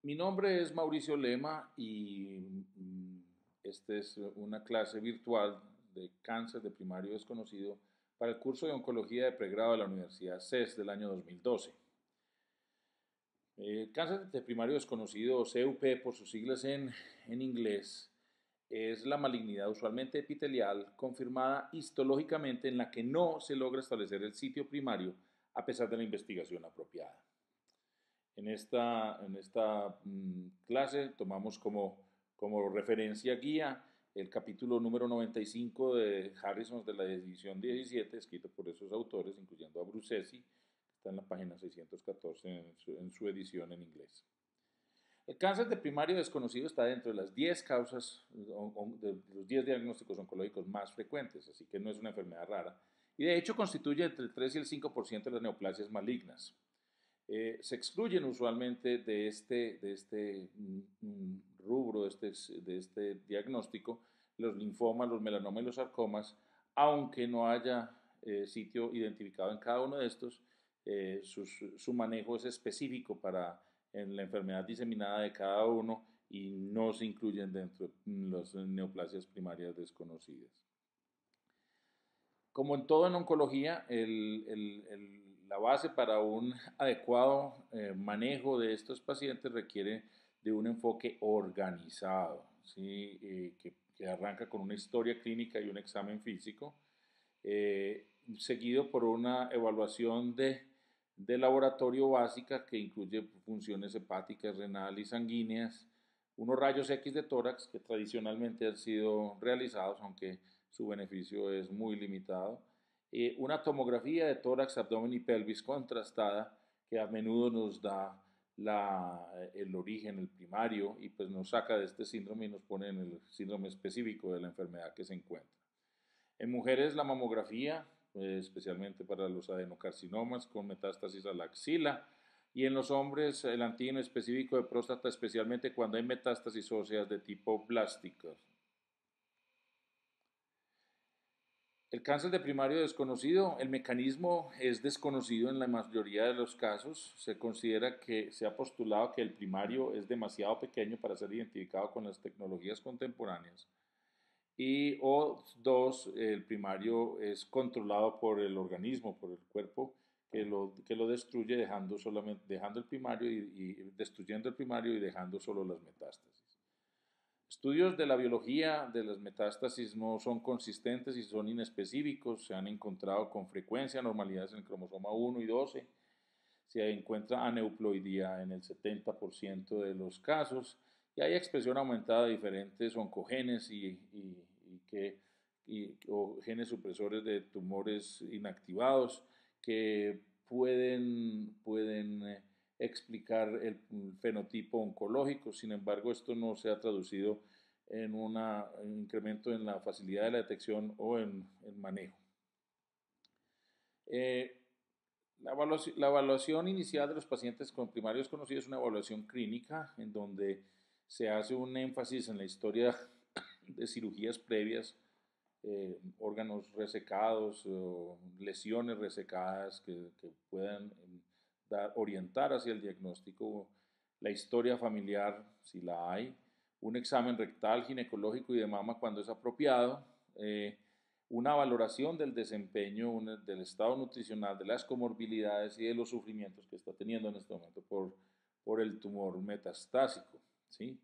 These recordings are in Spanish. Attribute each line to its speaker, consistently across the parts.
Speaker 1: Mi nombre es Mauricio Lema y esta es una clase virtual de cáncer de primario desconocido para el curso de oncología de pregrado de la Universidad CES del año 2012. El cáncer de primario desconocido, o CUP por sus siglas en inglés, es la malignidad usualmente epitelial confirmada histológicamente en la que no se logra establecer el sitio primario a pesar de la investigación apropiada. En esta clase tomamos como referencia guía el capítulo número 95 de Harrison de la edición 17, escrito por esos autores, incluyendo a Brucesi, que está en la página 614 en su edición en inglés. El cáncer de primario desconocido está dentro de las 10 causas, de los 10 diagnósticos oncológicos más frecuentes, así que no es una enfermedad rara, y de hecho constituye entre el 3 y el 5% de las neoplasias malignas. Se excluyen usualmente de este rubro, de este diagnóstico, los linfomas, los melanomas y los sarcomas, aunque no haya sitio identificado en cada uno de estos, su manejo es específico para en la enfermedad diseminada de cada uno y no se incluyen dentro de las neoplasias primarias desconocidas. Como en todo en oncología, la base para un adecuado manejo de estos pacientes requiere de un enfoque organizado, ¿sí? Que arranca con una historia clínica y un examen físico, seguido por una evaluación de laboratorio básica que incluye funciones hepáticas, renal y sanguíneas, unos rayos X de tórax que tradicionalmente han sido realizados, aunque su beneficio es muy limitado, una tomografía de tórax, abdomen y pelvis contrastada que a menudo nos da el origen, el primario, y pues nos saca de este síndrome y nos pone en el síndrome específico de la enfermedad que se encuentra. En mujeres la mamografía, especialmente para los adenocarcinomas con metástasis a la axila, y en los hombres el antígeno específico de próstata, especialmente cuando hay metástasis óseas de tipo blásticas. El cáncer de primario desconocido, el mecanismo es desconocido en la mayoría de los casos. Se considera que se ha postulado que el primario es demasiado pequeño para ser identificado con las tecnologías contemporáneas. Y o dos, el primario es controlado por el organismo, por el cuerpo, que lo destruye dejando el primario y destruyendo el primario y dejando solo las metástasis. Estudios de la biología de las metástasis no son consistentes y son inespecíficos. Se han encontrado con frecuencia anormalidades en el cromosoma 1 y 12. Se encuentra aneuploidía en el 70% de los casos y hay expresión aumentada de diferentes oncogenes o genes supresores de tumores inactivados que pueden explicar el fenotipo oncológico. Sin embargo, esto no se ha traducido en un incremento en la facilidad de la detección o en el manejo. La evaluación inicial de los pacientes con primario desconocido es una evaluación clínica en donde se hace un énfasis en la historia de cirugías previas, órganos resecados o lesiones resecadas que puedan orientar hacia el diagnóstico, la historia familiar, si la hay, un examen rectal, ginecológico y de mama cuando es apropiado, una valoración del desempeño, del estado nutricional, de las comorbilidades y de los sufrimientos que está teniendo en este momento por el tumor metastásico, ¿sí?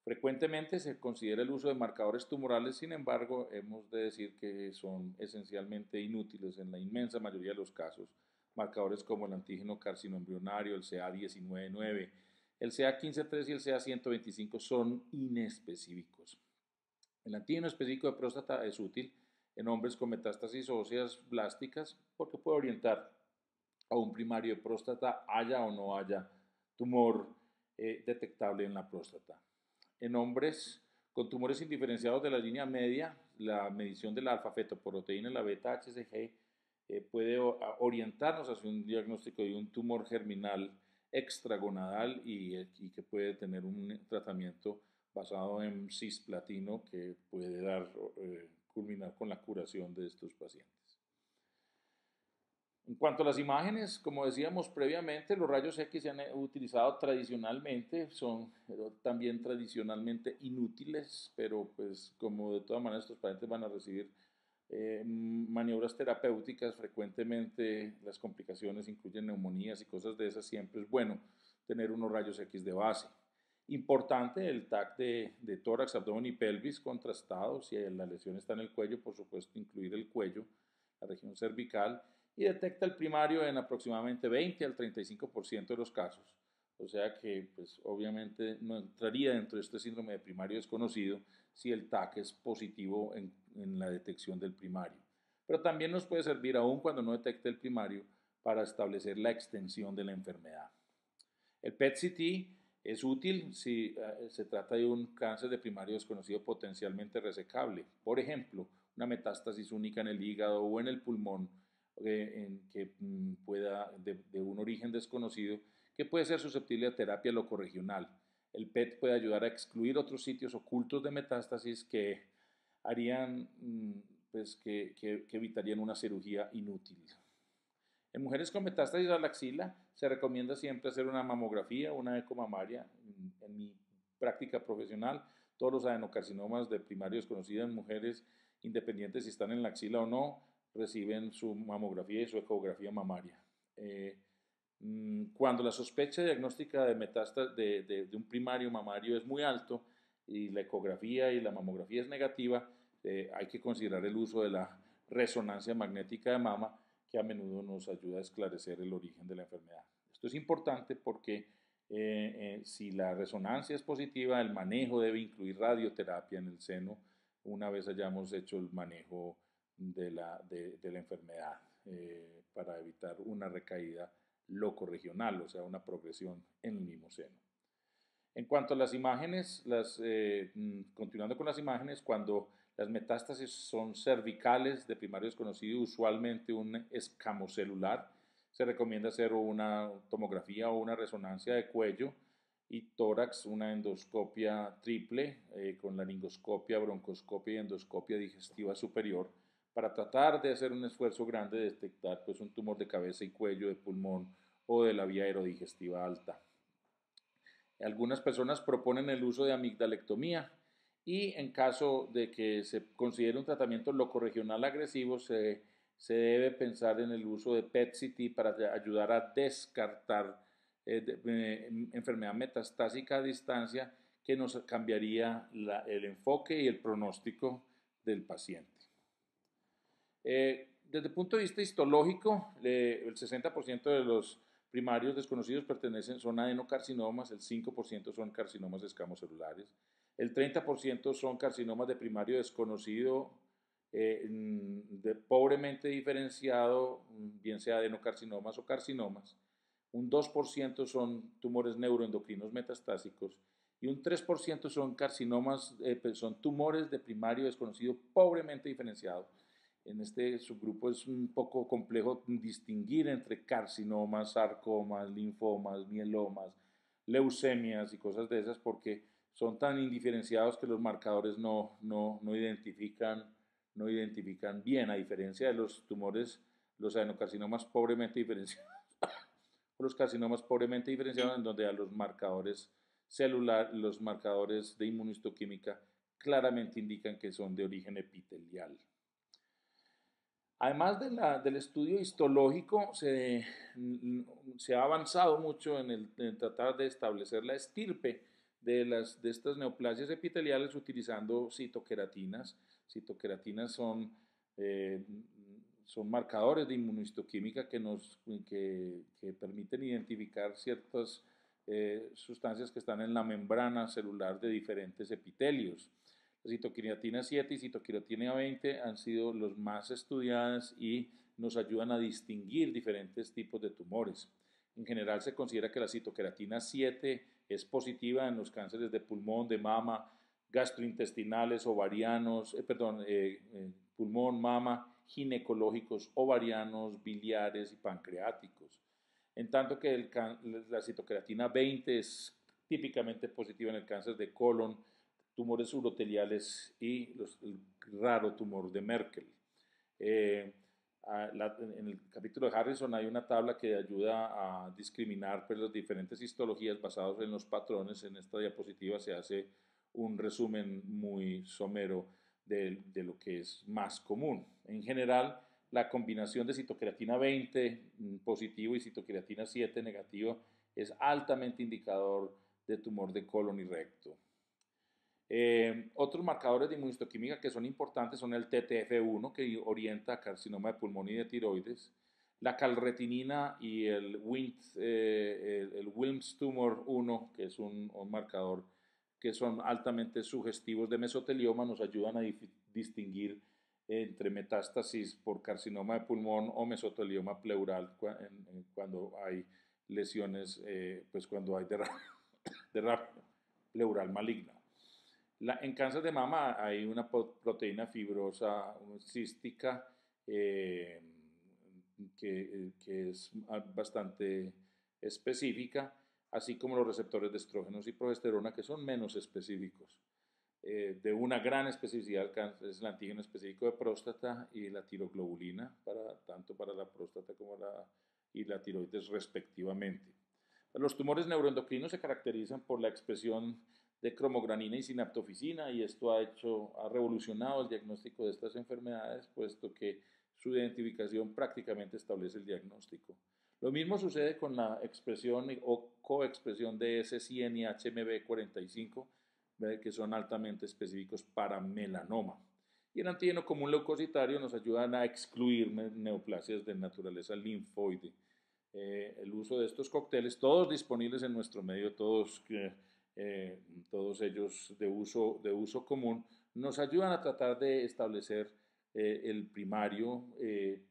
Speaker 1: Frecuentemente se considera el uso de marcadores tumorales, sin embargo, hemos de decir que son esencialmente inútiles en la inmensa mayoría de los casos. Marcadores como el antígeno carcinoembrionario, el CA19-9, el CA15-3 y el CA125 son inespecíficos. El antígeno específico de próstata es útil en hombres con metástasis óseas blásticas porque puede orientar a un primario de próstata, haya o no haya tumor detectable en la próstata. En hombres con tumores indiferenciados de la línea media, la medición de la alfa-fetoproteína, la beta-HCG, puede orientarnos hacia un diagnóstico de un tumor germinal extragonadal y que puede tener un tratamiento basado en cisplatino que puede culminar con la curación de estos pacientes. En cuanto a las imágenes, como decíamos previamente, los rayos X se han utilizado tradicionalmente, son también tradicionalmente inútiles, pero pues como de todas maneras estos pacientes van a recibir maniobras terapéuticas, frecuentemente las complicaciones incluyen neumonías y cosas de esas, siempre es bueno tener unos rayos X de base. Importante el TAC de tórax, abdomen y pelvis contrastado, si la lesión está en el cuello, por supuesto incluir el cuello, la región cervical, y detecta el primario en aproximadamente 20 al 35% de los casos. O sea que, pues, obviamente no entraría dentro de este síndrome de primario desconocido si el TAC es positivo en la detección del primario. Pero también nos puede servir, aún cuando no detecte el primario, para establecer la extensión de la enfermedad. El PET-CT es útil si se trata de un cáncer de primario desconocido potencialmente resecable. Por ejemplo, una metástasis única en el hígado o en el pulmón que pueda, de un origen desconocido, que puede ser susceptible a terapia locorregional. El PET puede ayudar a excluir otros sitios ocultos de metástasis que harían, pues, que evitarían una cirugía inútil. En mujeres con metástasis a la axila se recomienda siempre hacer una mamografía, una ecomamaria. En mi práctica profesional, todos los adenocarcinomas de primario desconocido en mujeres, independientes si están en la axila o no, reciben su mamografía y su ecografía mamaria. Cuando la sospecha diagnóstica de metástasis de un primario mamario es muy alto y la ecografía y la mamografía es negativa, hay que considerar el uso de la resonancia magnética de mama, que a menudo nos ayuda a esclarecer el origen de la enfermedad. Esto es importante porque si la resonancia es positiva, el manejo debe incluir radioterapia en el seno una vez hayamos hecho el manejo de la enfermedad para evitar una recaída locorregional, o sea, una progresión en el mismo seno. En cuanto a las imágenes, continuando con las imágenes, cuando las metástasis son cervicales de primario desconocido, usualmente un escamocelular, se recomienda hacer una tomografía o una resonancia de cuello, y tórax, una endoscopia triple con laringoscopia, broncoscopia y endoscopia digestiva superior, para tratar de hacer un esfuerzo grande de detectar pues, un tumor de cabeza y cuello, de pulmón o de la vía aerodigestiva alta. Algunas personas proponen el uso de amigdalectomía, y en caso de que se considere un tratamiento locorregional agresivo, se debe pensar en el uso de PET-CT para ayudar a descartar enfermedad metastásica a distancia, que nos cambiaría el enfoque y el pronóstico del paciente. Desde el punto de vista histológico, el 60% de los primarios desconocidos son adenocarcinomas, el 5% son carcinomas escamocelulares, el 30% son carcinomas de primario desconocido, pobremente diferenciado, bien sea adenocarcinomas o carcinomas, un 2% son tumores neuroendocrinos metastásicos, y un 3% son carcinomas, son tumores de primario desconocido pobremente diferenciado. En este subgrupo es un poco complejo distinguir entre carcinomas, sarcomas, linfomas, mielomas, leucemias y cosas de esas, porque son tan indiferenciados que los marcadores no identifican bien, a diferencia de los tumores, los adenocarcinomas pobremente diferenciados, los carcinomas pobremente diferenciados, en donde a los marcadores celular, los marcadores de inmunohistoquímica claramente indican que son de origen epitelial. Además del estudio histológico, se ha avanzado mucho en tratar de establecer la estirpe de estas neoplasias epiteliales utilizando citoqueratinas. Citoqueratinas son marcadores de inmunohistoquímica que permiten identificar ciertas sustancias que están en la membrana celular de diferentes epitelios. La citoqueratina 7 y citoqueratina 20 han sido los más estudiadas y nos ayudan a distinguir diferentes tipos de tumores. En general se considera que la citoqueratina 7 es positiva en los cánceres de pulmón, de mama, gastrointestinales, ovarianos, pulmón, mama, ginecológicos, ovarianos, biliares y pancreáticos. En tanto que la citoqueratina 20 es típicamente positiva en el cáncer de colon, tumores uroteliales y el raro tumor de Merkel. En el capítulo de Harrison hay una tabla que ayuda a discriminar pues, las diferentes histologías basadas en los patrones. En esta diapositiva se hace un resumen muy somero de lo que es más común. En general, la combinación de citocreatina 20 positivo y citocreatina 7 negativo es altamente indicador de tumor de colon y recto. Otros marcadores de inmunistoquímica que son importantes son el TTF1, que orienta a carcinoma de pulmón y de tiroides, la calretinina y el Wilms tumor 1, que es un marcador que son altamente sugestivos de mesotelioma, nos ayudan a distinguir entre metástasis por carcinoma de pulmón o mesotelioma pleural cuando hay lesiones, pues cuando hay derrame pleural maligna. En cáncer de mama hay una proteína fibrosa cística que es bastante específica, así como los receptores de estrógenos y progesterona que son menos específicos. De una gran especificidad es el antígeno específico de próstata y la tiroglobulina, tanto para la próstata como y la tiroides respectivamente. Los tumores neuroendocrinos se caracterizan por la expresión de cromogranina y sinaptofisina y esto ha revolucionado el diagnóstico de estas enfermedades, puesto que su identificación prácticamente establece el diagnóstico. Lo mismo sucede con la expresión o coexpresión de S100 y HMB45, que son altamente específicos para melanoma. Y el antígeno común leucocitario nos ayudan a excluir neoplasias de naturaleza linfoide. El uso de estos cócteles, todos disponibles en nuestro medio, todos ellos de uso común, nos ayudan a tratar de establecer el primario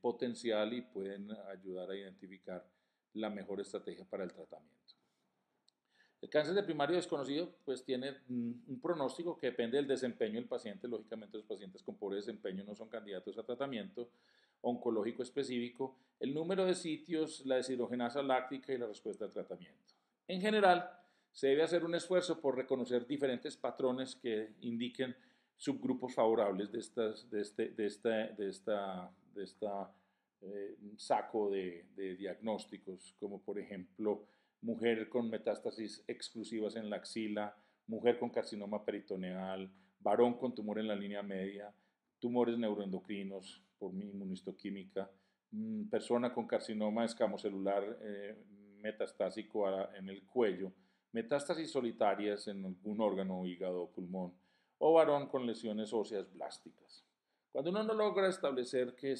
Speaker 1: potencial y pueden ayudar a identificar la mejor estrategia para el tratamiento. El cáncer de primario desconocido pues tiene un pronóstico que depende del desempeño del paciente. Lógicamente los pacientes con pobre desempeño no son candidatos a tratamiento oncológico específico, el número de sitios, la deshidrogenasa láctica y la respuesta al tratamiento. En general, se debe hacer un esfuerzo por reconocer diferentes patrones que indiquen subgrupos favorables de esta saco de diagnósticos, como por ejemplo mujer con metástasis exclusivas en la axila, mujer con carcinoma peritoneal, varón con tumor en la línea media, tumores neuroendocrinos por inmunistoquímica, persona con carcinoma escamocelular metastásico en el cuello, metástasis solitarias en algún órgano, hígado o pulmón, o varón con lesiones óseas blásticas. Cuando uno no logra establecer que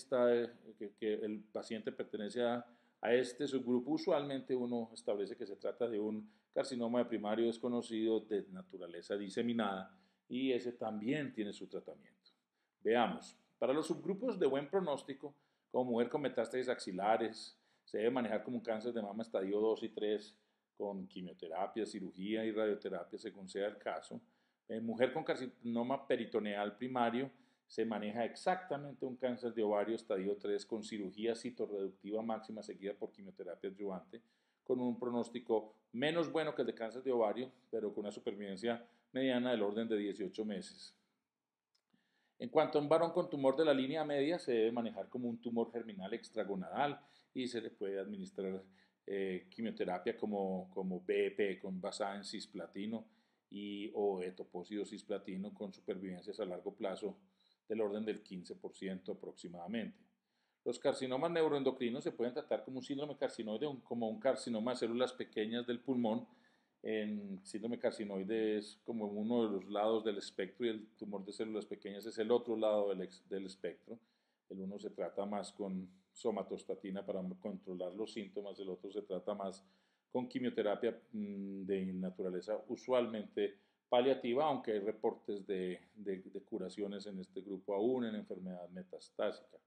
Speaker 1: el paciente pertenece a este subgrupo, usualmente uno establece que se trata de un carcinoma de primario desconocido de naturaleza diseminada y ese también tiene su tratamiento. Veamos, para los subgrupos de buen pronóstico, como mujer con metástasis axilares, se debe manejar como un cáncer de mama estadio 2 y 3 con quimioterapia, cirugía y radioterapia según sea el caso. En mujer con carcinoma peritoneal primario se maneja exactamente un cáncer de ovario estadio 3 con cirugía citorreductiva máxima seguida por quimioterapia adyuvante, con un pronóstico menos bueno que el de cáncer de ovario, pero con una supervivencia mediana del orden de 18 meses. En cuanto a un varón con tumor de la línea media, se debe manejar como un tumor germinal extragonadal y se le puede administrar quimioterapia como BEP basada en cisplatino o etopósido cisplatino con supervivencias a largo plazo del orden del 15% aproximadamente. Los carcinomas neuroendocrinos se pueden tratar como un síndrome carcinoide, como un carcinoma de células pequeñas del pulmón. En síndrome carcinoide es como uno de los lados del espectro y el tumor de células pequeñas es el otro lado del espectro. El uno se trata más con somatostatina para controlar los síntomas, el otro se trata más con quimioterapia de naturaleza usualmente paliativa, aunque hay reportes de curaciones en este grupo aún en enfermedad metastásica.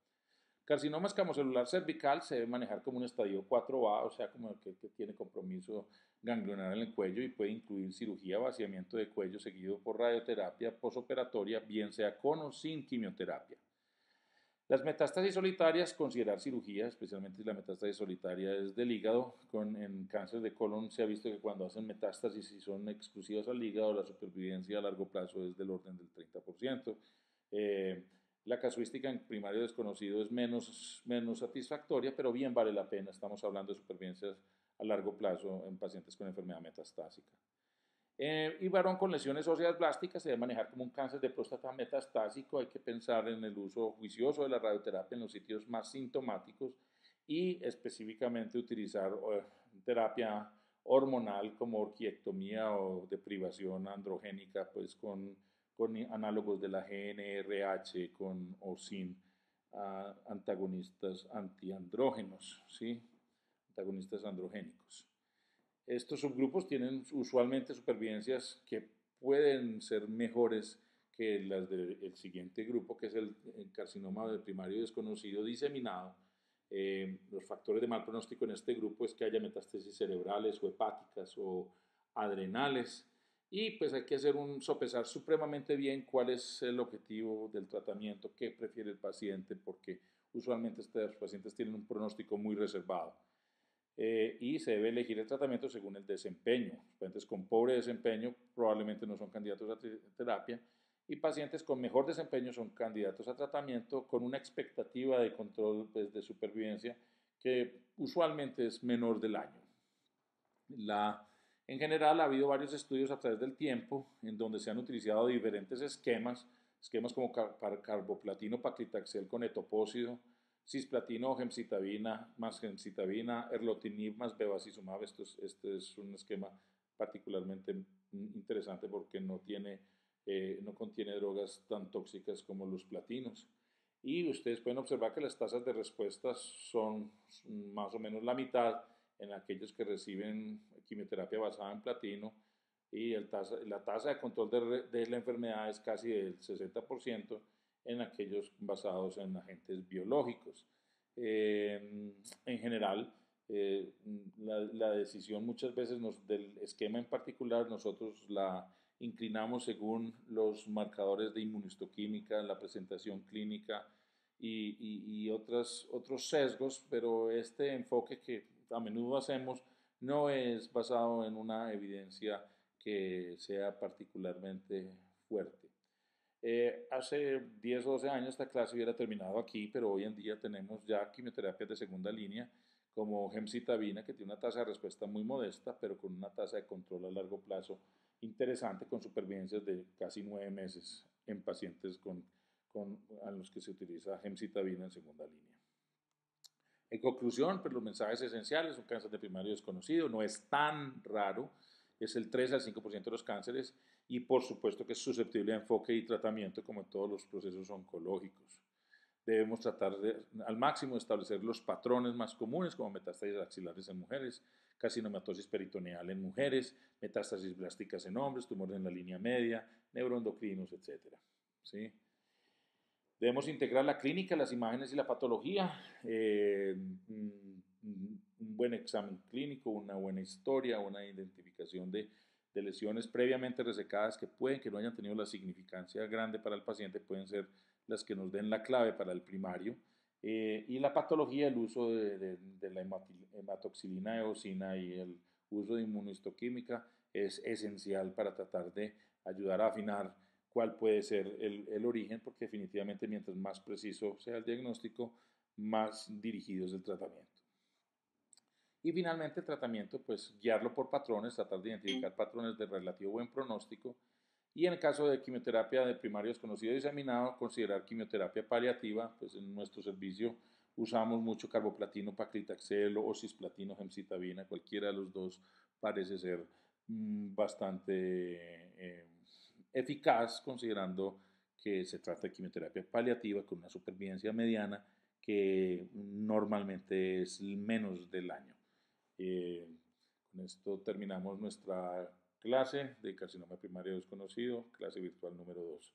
Speaker 1: Carcinoma escamocelular cervical se debe manejar como un estadio 4A, o sea, como el que tiene compromiso ganglionar en el cuello y puede incluir cirugía, vaciamiento de cuello seguido por radioterapia posoperatoria, bien sea con o sin quimioterapia. Las metástasis solitarias, considerar cirugía, especialmente si la metástasis solitaria es del hígado. En cáncer de colon se ha visto que cuando hacen metástasis y son exclusivas al hígado, la supervivencia a largo plazo es del orden del 30%. La casuística en primario desconocido es menos satisfactoria, pero bien vale la pena. Estamos hablando de supervivencias a largo plazo en pacientes con enfermedad metastásica. Y varón con lesiones óseas blásticas se debe manejar como un cáncer de próstata metastásico. Hay que pensar en el uso juicioso de la radioterapia en los sitios más sintomáticos y específicamente utilizar terapia hormonal como orquiectomía o deprivación androgénica, pues con análogos de la GnRH con o sin antagonistas antiandrógenos, ¿sí? Antagonistas androgénicos. Estos subgrupos tienen usualmente supervivencias que pueden ser mejores que las del siguiente grupo, que es el carcinoma del primario desconocido diseminado. Los factores de mal pronóstico en este grupo es que haya metástasis cerebrales o hepáticas o adrenales. Y pues hay que hacer un sopesar supremamente bien cuál es el objetivo del tratamiento, qué prefiere el paciente, porque usualmente estos pacientes tienen un pronóstico muy reservado. Y se debe elegir el tratamiento según el desempeño. Pacientes con pobre desempeño probablemente no son candidatos a terapia y pacientes con mejor desempeño son candidatos a tratamiento con una expectativa de control pues, de supervivencia que usualmente es menor del año. En general ha habido varios estudios a través del tiempo en donde se han utilizado diferentes esquemas como carboplatino paclitaxel con etopósido, cisplatino o gemcitabina más gemcitabina, erlotinib más bevacizumab. Este es un esquema particularmente interesante porque no contiene drogas tan tóxicas como los platinos. Y ustedes pueden observar que las tasas de respuesta son más o menos la mitad en aquellos que reciben quimioterapia basada en platino y la tasa de control de la enfermedad es casi del 60% en aquellos basados en agentes biológicos. En general, la decisión muchas veces del esquema en particular nosotros la inclinamos según los marcadores de inmunohistoquímica, la presentación clínica y otros sesgos, pero este enfoque que a menudo hacemos no es basado en una evidencia que sea particularmente fuerte. Hace 10 o 12 años esta clase hubiera terminado aquí, pero hoy en día tenemos ya quimioterapias de segunda línea como gemcitabina, que tiene una tasa de respuesta muy modesta, pero con una tasa de control a largo plazo interesante, con supervivencias de casi 9 meses en pacientes a los que se utiliza gemcitabina en segunda línea. En conclusión, pues los mensajes esenciales: un cáncer de primario desconocido no es tan raro, es el 3 al 5% de los cánceres y por supuesto que es susceptible a enfoque y tratamiento como en todos los procesos oncológicos. Debemos tratar al máximo de establecer los patrones más comunes como metástasis axilares en mujeres, carcinomatosis peritoneal en mujeres, metástasis blásticas en hombres, tumores en la línea media, neuroendocrinos, etc. ¿Sí? Debemos integrar la clínica, las imágenes y la patología, un buen examen clínico, una buena historia, una identificación de lesiones previamente resecadas que pueden que no hayan tenido la significancia grande para el paciente, pueden ser las que nos den la clave para el primario. Y la patología, el uso de la hematoxilina eosina y el uso de inmunohistoquímica es esencial para tratar de ayudar a afinar cuál puede ser el origen, porque definitivamente mientras más preciso sea el diagnóstico, más dirigido es el tratamiento. Y finalmente el tratamiento, pues guiarlo por patrones, tratar de identificar patrones de relativo buen pronóstico y en el caso de quimioterapia de primario desconocido diseminado, considerar quimioterapia paliativa. Pues en nuestro servicio usamos mucho carboplatino, paclitaxel o cisplatino, gemcitabina, cualquiera de los dos parece ser bastante eficaz, considerando que se trata de quimioterapia paliativa con una supervivencia mediana que normalmente es menos del año. Con esto terminamos nuestra clase de carcinoma primario desconocido, clase virtual número 2.